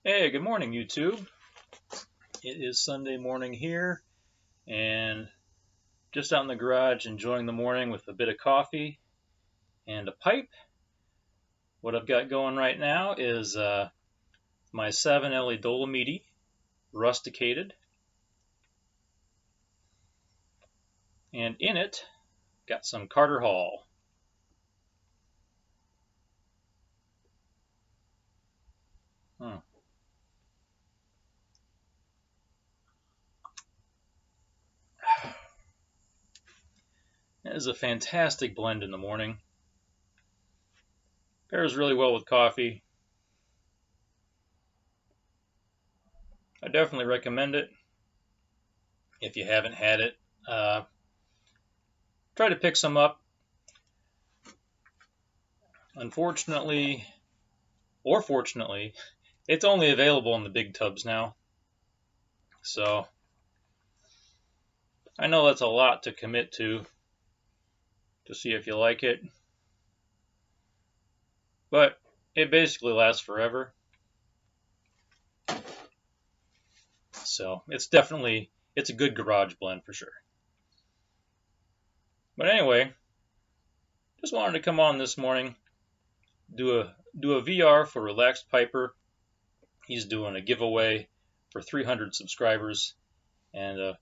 Hey, good morning, YouTube. It is Sunday morning here, and just out in the garage enjoying the morning with a bit of coffee and a pipe. What I've got going right now is my 7 Dolomiti rusticated, and in it, got some Carter Hall. Hmm. That is a fantastic blend in the morning. Pairs really well with coffee. I definitely recommend it if you haven't had it. Uh, Try to pick some up. Unfortunately, or fortunately, it's only available in the big tubs now. So I know that's a lot to commit to see if you like it, but it basically lasts forever. So it's a good garage blend for sure. But anyway, just wanted to come on this morning, do a VR for Relaxed Piper. He's doing a giveaway for 300 subscribers, and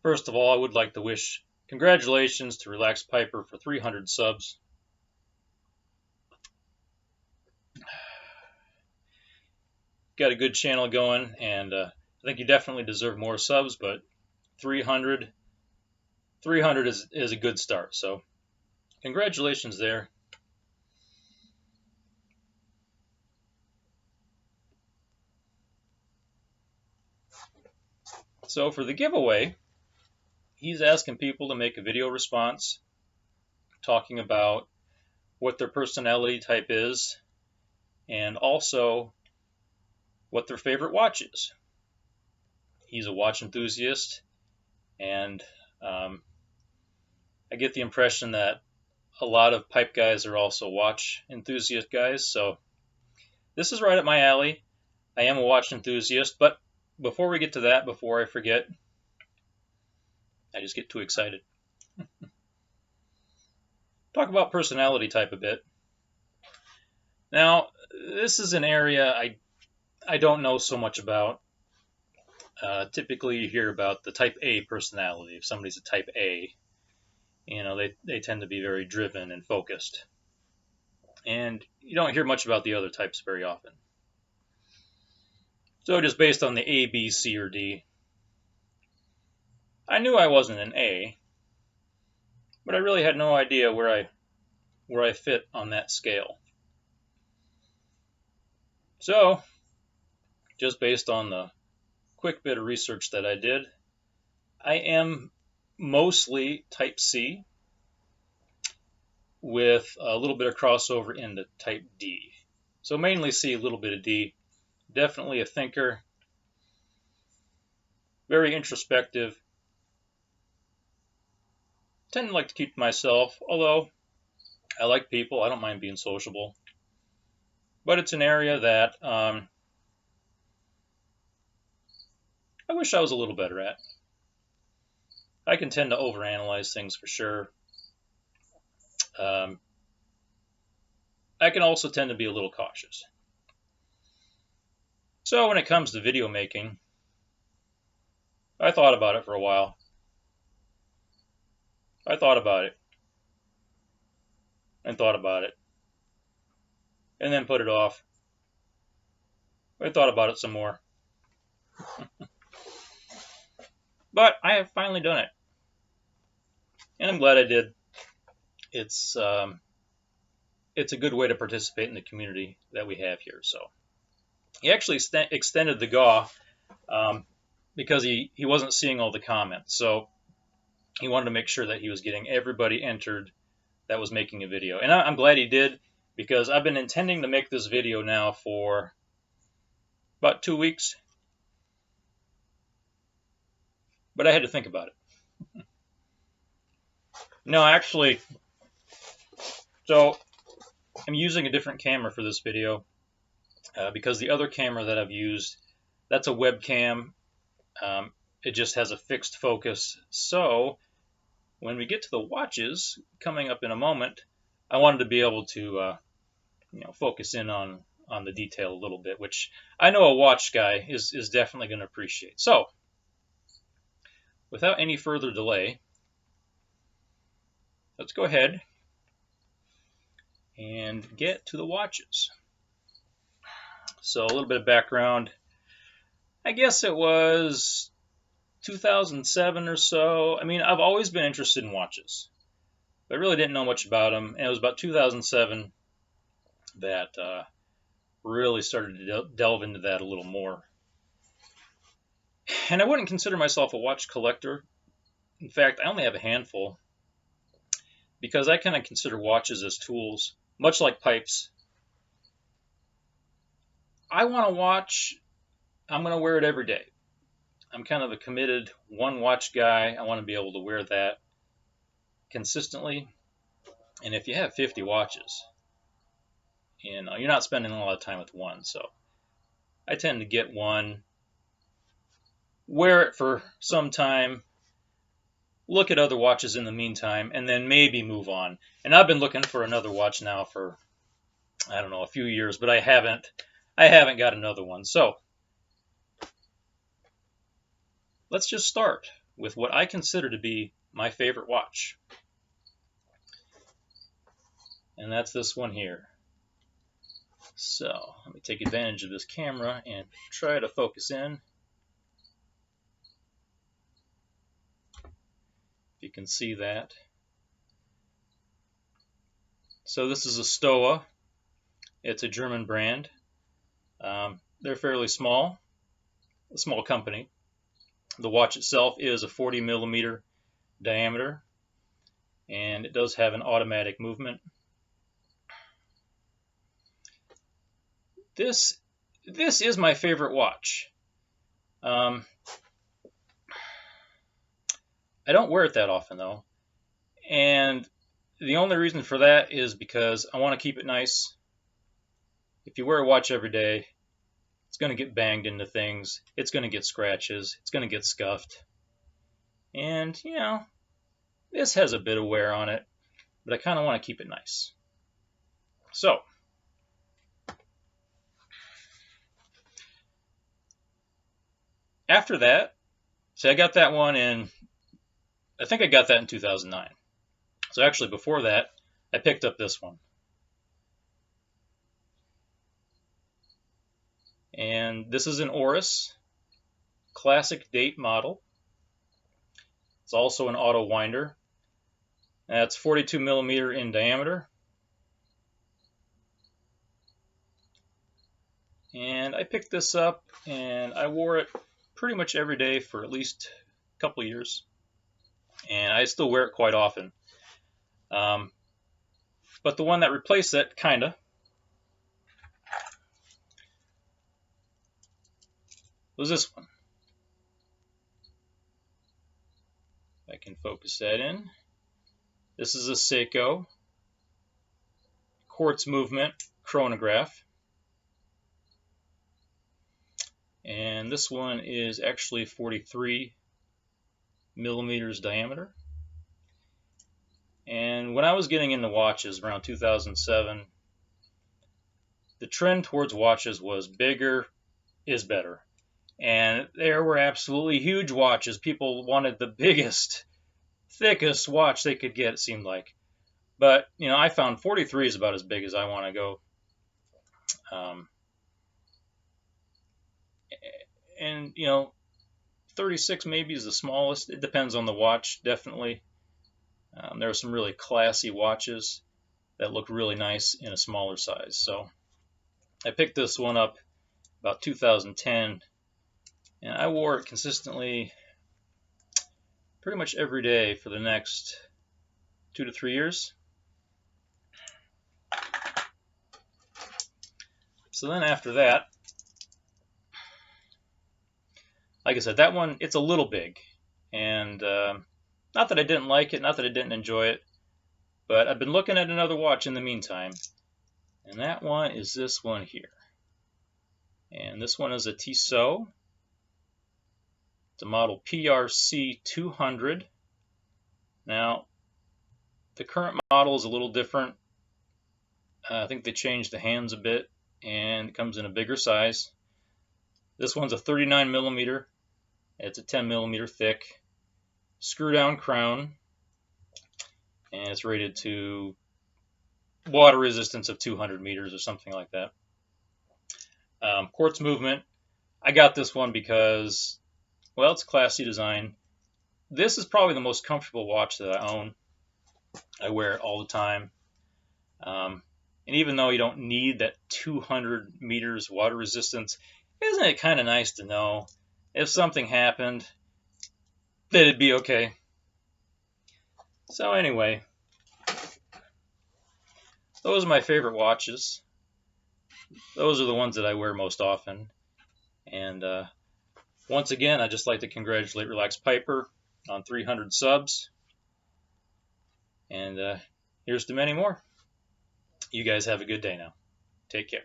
first of all, I would like to wish congratulations to Relaxed Piper for 300 subs. Got a good channel going, and I think you definitely deserve more subs, but 300 is a good start. So congratulations there. So for the giveaway, he's asking people to make a video response talking about what their personality type is and also what their favorite watch is. He's a watch enthusiast, and I get the impression that a lot of pipe guys are also watch enthusiast guys. So this is right up my alley. I am a watch enthusiast, but before we get to that, before I forget, I just get too excited. Talk about personality type a bit. Now, this is an area I don't know so much about. Typically, you hear about the type A personality. If somebody's a type A, they tend to be very driven and focused. And you don't hear much about the other types very often. So just based on the A, B, C, or D, I knew I wasn't an A, but I really had no idea where I fit on that scale. So, just based on the quick bit of research that I did, I am mostly type C with a little bit of crossover into type D. So mainly C, a little bit of D. Definitely a thinker, very introspective. Tend to like to keep to myself, although I like people. I don't mind being sociable. But it's an area that I wish I was a little better at. I can tend to overanalyze things for sure. Um, I can also tend to be a little cautious. So when it comes to video making, I thought about it for a while. I thought about it and thought about it and then put it off. I thought about it some more. But I have finally done it. And I'm glad I did. It's a good way to participate in the community that we have here. So he actually extended the GAW because he wasn't seeing all the comments. So he wanted to make sure that he was getting everybody entered that was making a video. And I'm glad he did, because I've been intending to make this video now for about 2 weeks. But I had to think about it. No, actually, so I'm using a different camera for this video. because the other camera that I've used, that's a webcam. Um, it just has a fixed focus. So when we get to the watches coming up in a moment, I wanted to be able to focus in on the detail a little bit, which I know a watch guy is definitely going to appreciate. So without any further delay, let's go ahead and get to the watches. So a little bit of background. I guess it was 2007 or so. I mean, I've always been interested in watches, but I really didn't know much about them. And it was about 2007 that really started to delve into that a little more. And I wouldn't consider myself a watch collector. In fact, I only have a handful because I kind of consider watches as tools, much like pipes. I want a watch, I'm going to wear it every day. I'm kind of a committed one watch guy. I want to be able to wear that consistently. And if you have 50 watches, you're not spending a lot of time with one. So I tend to get one, wear it for some time, look at other watches in the meantime, and then maybe move on. And I've been looking for another watch now for, I don't know, a few years, but I haven't got another one. So let's just start with what I consider to be my favorite watch. And that's this one here. So let me take advantage of this camera and try to focus in. If you can see that. So this is a Stoa. It's a German brand. They're fairly small, a small company. The watch itself is a 40 millimeter diameter, and it does have an automatic movement. This is my favorite watch. I don't wear it that often though, and the only reason for that is because I want to keep it nice. If you wear a watch every day, it's going to get banged into things. It's going to get scratches. It's going to get scuffed. And, this has a bit of wear on it, but I kind of want to keep it nice. So, after that, see, I got that one I think I got that in 2009. So actually before that, I picked up this one. And this is an Oris classic date model. It's also an auto winder. That's 42 millimeter in diameter. And I picked this up and I wore it pretty much every day for at least a couple years. And I still wear it quite often. But the one that replaced it, kinda, was this one. If I can focus that in. This is a Seiko quartz movement chronograph. And this one is actually 43 millimeters diameter. And when I was getting into watches around 2007, the trend towards watches was bigger is better. And there were absolutely huge watches. People wanted the biggest, thickest watch they could get, it seemed like. But, I found 43 is about as big as I want to go. And 36 maybe is the smallest. It depends on the watch, definitely. There are some really classy watches that look really nice in a smaller size. So I picked this one up about 2010, and I wore it consistently pretty much every day for the next 2 to 3 years. So then after that, like I said, that one, it's a little big. And not that I didn't like it, not that I didn't enjoy it, but I've been looking at another watch in the meantime. And that one is this one here. And this one is a Tissot. It's a model PRC 200. Now, the current model is a little different. I think they changed the hands a bit, and it comes in a bigger size. This one's a 39 millimeter. It's a 10 millimeter thick screw down crown, and it's rated to water resistance of 200 meters or something like that. Quartz movement. I got this one because, well, it's a Class C design. This is probably the most comfortable watch that I own. I wear it all the time. And even though you don't need that 200 meters water resistance, isn't it kind of nice to know if something happened that it'd be okay? So anyway, those are my favorite watches. Those are the ones that I wear most often. And once again, I'd just like to congratulate Relax Piper on 300 subs. And here's to many more. You guys have a good day now. Take care.